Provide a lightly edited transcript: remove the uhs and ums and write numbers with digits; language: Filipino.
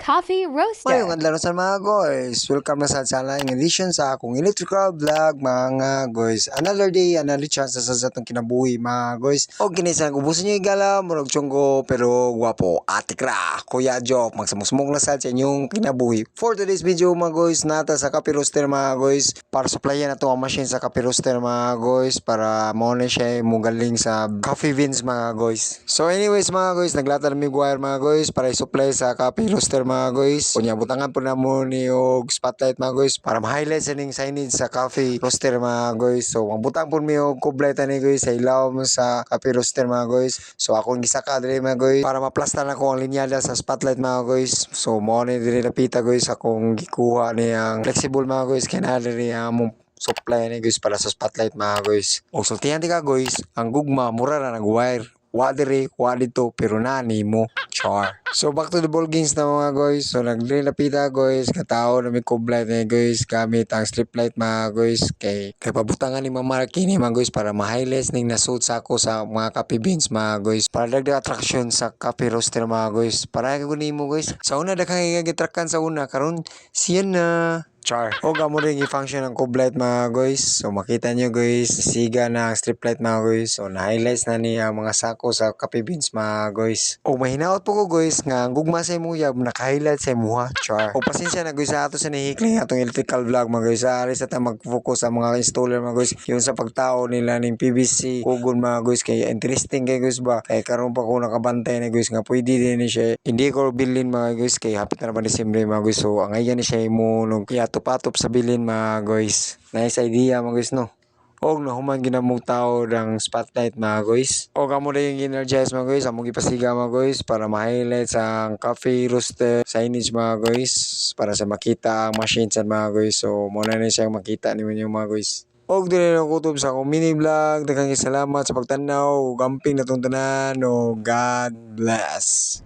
Coffee Mayong Roaster. adlaw sa mga guys. Welcome na sa laing edition sa akong electrical vlog mga guys. Another day, another chance sa atong kinabuhi mga guys. O kinisan ubusin niyo igala, murag chunggo pero guwapo. Ate Kra, Kuya Joke, magsamusmok na sa inyong kinabuhi. For today's video mga guys, nata sa coffee roaster mga guys. Para supplyan na to ang machine sa coffee roaster mga guys. Para mauna siya mugaling sa coffee beans mga guys. So anyways mga guys, naglata na mi wire mga guys para i-supply sa coffee roaster mga guys. Kunya butangan po na mo ni og spotlight mga guys para ma-highlight sa ning signage sa coffee roaster mga guys. So ang butang po mi og kublay tani guys sa ilaw mo sa coffee roaster mga guys. So akong gisaka diri mga guys para maplastar na ko ang linyada sa spotlight mga guys. So mo ni diri napita guys akong gikuha ni ang flexible mga guys kay na diri among supply ni guys para sa spotlight mga guys. O sultihan ti ka guys, ang gugma mura na nag-wire. Wa diri, wa dito, pero nani mo. Char. So back to the ball games na mga guys. So nagdilapita guys, katao na may kublight na guys, gamit ang strip light mga guys. Kay pabutangan ni Mamarki ni mga guys para ma-highlights ning nasuot sa ako sa mga coffee beans mga guys. Para dagdag attraction sa coffee roaster mga guys. Para kunin mo guys. Sa una daghang gitrakan sa una karon siya na. Char. O gamo rin i-function ng kublight mga guys. So makita nyo guys, siga na ang strip light mga guys. So na-highlights na niya mga sako sa coffee beans mga guys. O mahinaot po ko guys nga ang gugma sa imuyab naka-highlight sa imuha. Char. O pasensya na guys sa ato sa nahikling atong electrical vlog mga guys. Ari sa ta mag-focus sa mga installer mga guys. Yun sa pagtao nila ning PVC kugon mga guys. Kaya interesting kay guys ba. Kaya karon pa ko nakabantay na guys nga pwede din ni siya. Hindi ko bilin mga guys kay hapit na naman Disyembre mga guys. So ang ayan ni siya mo nung patop sa bilin mga guys. Nice idea mga guys no. Og nahuman ginamong tao ng spotlight mga guys. Og amo rin yung energize mga guys. Among ipasiga mga guys para ma-highlight sa coffee roaster signage mga guys. Para sa makita ang machine sa mga guys. So muna na siyang makita niyo mga guys. Og dili na kutob sa akong mini vlog. Daghang salamat sa pagtanaw. Gamping na tong tanan. God bless.